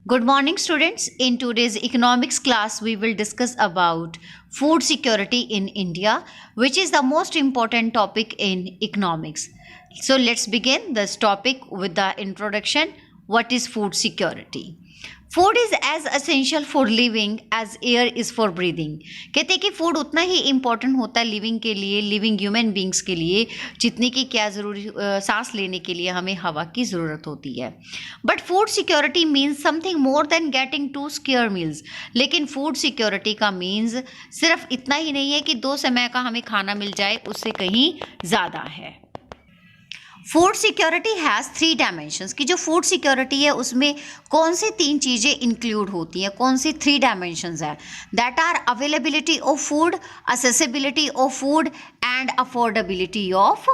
Good morning, students. In today's economics class, we will discuss about food security in India, which is the most important topic in economics. So let's begin this topic with the introduction. What is food security? Food is as essential for living as air is for breathing. कहते हैं कि food उतना ही important होता है living के लिए, living human beings के लिए, जितनी की क्या ज़रूरी सांस लेने के लिए हमें हवा की ज़रूरत होती है। But food security means something more than getting two square meals. लेकिन फूड सिक्योरिटी का मीन्स सिर्फ इतना ही नहीं है कि 2 समय का हमें खाना मिल जाए, उससे कहीं ज़्यादा है। फूड सिक्योरिटी हैज़ 3 डायमेंशंस कि जो फूड सिक्योरिटी है उसमें कौन सी 3 चीज़ें इंक्लूड होती हैं, कौन सी 3 डायमेंशंस है। That are availability of food, accessibility of food and affordability of.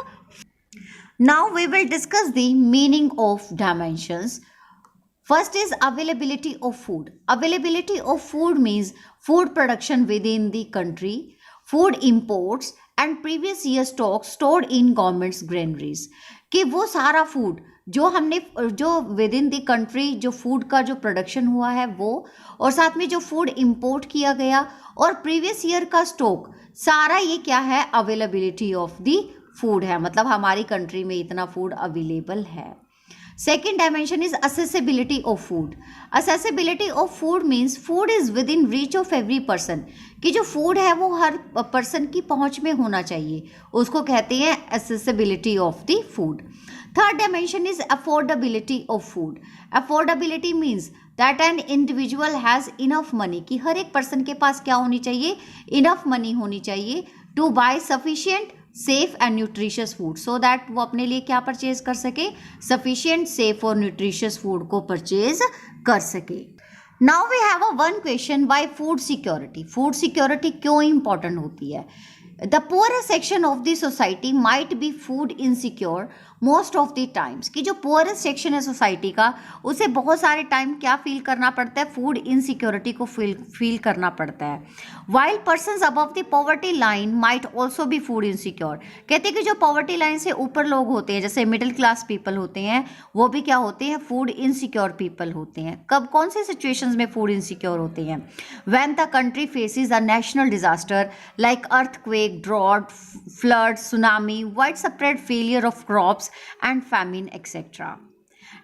Now we will discuss the meaning of dimensions. First is availability of food. Availability of food means food production within the country, food imports and previous year stock stored in government's granaries. कि वो सारा food जो with in the country जो food का जो production हुआ है वो, और साथ में जो फूड इंपोर्ट किया गया और प्रीवियस ईयर का स्टॉक, सारा ये क्या है, अवेलेबिलिटी ऑफ द फूड है। मतलब हमारी कंट्री में इतना फूड अवेलेबल है। Second dimension is accessibility of food. Accessibility of food means food is within reach of every person. कि जो फूड है वो हर पर्सन की पहुंच में होना चाहिए, उसको कहते हैं accessibility of the food. Third dimension is affordability of food. Affordability means that an individual has enough money, कि हर एक पर्सन के पास क्या होनी चाहिए, enough money होनी चाहिए to buy sufficient safe and nutritious food, so that वो अपने लिए क्या परचेज कर सके, सफिशिएंट सेफ और न्यूट्रिशियस फूड को परचेज कर सके। Now we have a one question, why food security. Food security क्यों इंपॉर्टेंट होती है? The poorest section of the society might be food insecure most of the times. कि जो poorest section है society का, उसे बहुत सारे टाइम क्या फील करना पड़ता है, फूड इनसिक्योरिटी को फील करना पड़ता है। While persons above the poverty line might also be food insecure. कहते हैं कि जो पॉवर्टी लाइन से ऊपर लोग होते हैं, जैसे मिडिल क्लास पीपल होते हैं, वो भी क्या होते हैं, फूड इनसिक्योर पीपल होते हैं। कब, कौन से सिचुएशंस में फूड इनसिक्योर होते हैं? When the country faces a national disaster like earthquake, drought, floods, tsunami, widespread failure of crops and famine, etc.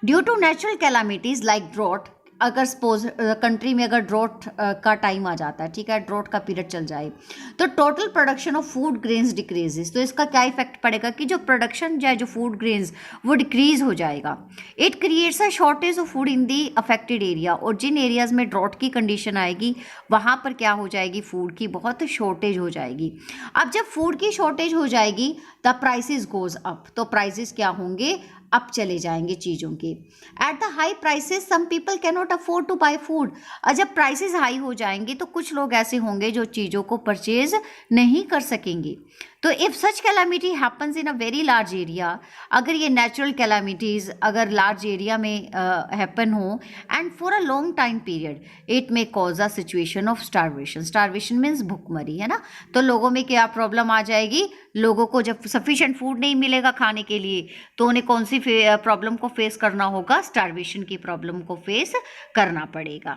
Due to natural calamities like drought, अगर suppose country में अगर ड्रॉट का time आ जाता है, ठीक है, ड्रॉट का पीरियड चल जाए, तो total production of food grains decreases. तो इसका क्या इफेक्ट पड़ेगा कि जो प्रोडक्शन जो है, जो फूड ग्रेन्स, वो डिक्रीज हो जाएगा। It creates a shortage of food in the affected area. और जिन एरियाज में ड्रॉट की कंडीशन आएगी वहाँ पर क्या हो जाएगी, फूड की बहुत शॉर्टेज हो जाएगी। अब जब फूड की शॉर्टेज हो जाएगी द प्राइसेस गोज अप, तो प्राइसेस क्या होंगे, अप चले जाएंगे चीज़ों के। At the high prices some people can not afford to buy food. और जब प्राइसेस हाई हो जाएंगे तो कुछ लोग ऐसे होंगे जो चीज़ों को परचेज नहीं कर सकेंगे। तो if such calamity happens in a very large area, अगर ये नेचुरल कैलामिटीज़ अगर लार्ज एरिया में हैपन हो and for a long time period, it may cause a situation of starvation. Starvation means भुखमरी, है ना। तो लोगों में क्या प्रॉब्लम आ जाएगी, लोगों को जब सफिशिएंट फूड नहीं मिलेगा खाने के लिए तो उन्हें कौन सी प्रॉब्लम को फेस करना होगा, स्टारवेशन की प्रॉब्लम को फेस करना पड़ेगा।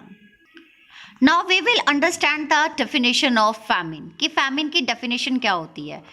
Now we will understand the definition of famine, कि फैमिन की डेफिनेशन क्या होती है।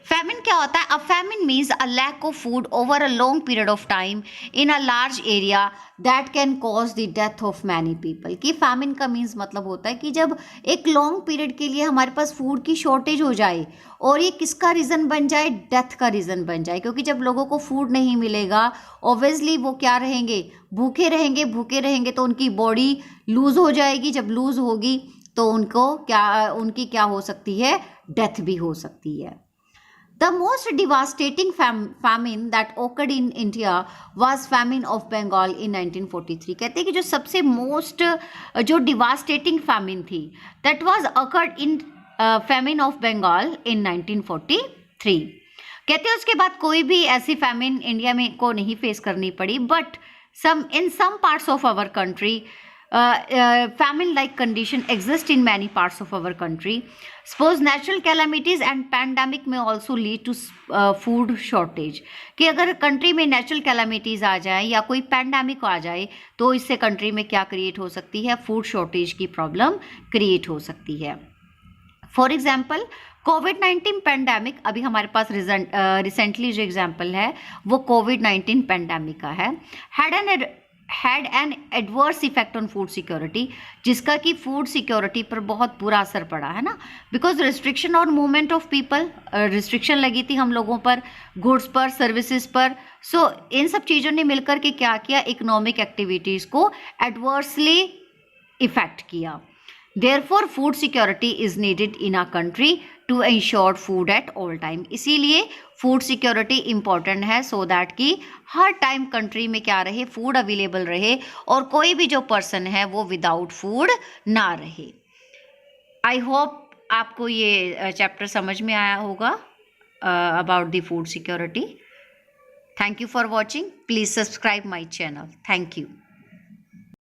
फैमिन क्या होता है? A famine means a lack of food over a long period of time in a large area that can cause the death of many people. कि famine का मीन्स मतलब होता है कि जब एक लॉन्ग पीरियड के लिए हमारे पास फूड की शॉर्टेज हो जाए और ये किसका रीज़न बन जाए, डेथ का रीज़न बन जाए। क्योंकि जब लोगों को फूड नहीं मिलेगा, ऑब्वियसली वो क्या रहेंगे, भूखे रहेंगे। भूखे रहेंगे तो उनकी बॉडी लूज़ हो जाएगी। जब लूज़ होगी तो उनकी क्या हो सकती है, डेथ भी हो सकती है। The most devastating famine that occurred in India was famine of Bengal in 1943. कहते हैं कि जो सबसे मोस्ट जो डिवास्टेटिंग फैमिन थी, that was occurred in famine of Bengal in 1943. कहते हैं उसके बाद कोई भी ऐसी फैमिन इंडिया में को नहीं फेस करनी पड़ी, but in some parts of our country famine like condition exist in many parts of our country. Suppose natural calamities and pandemic may also lead to food shortage. कि अगर country में natural calamities आ जाए या कोई pandemic आ जाए तो इससे country में क्या क्रिएट हो सकती है, फूड शॉर्टेज की प्रॉब्लम क्रिएट हो सकती है. फॉर एग्जाम्पल कोविड-19 पैंडेमिक, अभी हमारे पास रिसेंटली जो एग्जाम्पल है वो कोविड-19 पैंडेमिक का है, had an adverse effect on food security, जिसका कि फूड सिक्योरिटी पर बहुत बुरा असर पड़ा है ना, because restriction on movement of people, restriction लगी थी हम लोगों पर, गुड्स पर, सर्विसेज पर. सो इन सब चीज़ों ने मिलकर के क्या किया, इकोनॉमिक एक्टिविटीज़ को एडवर्सली इफेक्ट किया. Therefore, food security is needed in a country to ensure food at all time. इसीलिए फूड सिक्योरिटी इम्पॉर्टेंट है सो दैट कि हर टाइम कंट्री में क्या रहे, फूड अवेलेबल रहे और कोई भी जो पर्सन है वो विदाउट फूड ना रहे. आई होप आपको ये चैप्टर समझ में आया होगा about the food security. Thank you for watching. Please subscribe my channel. Thank you.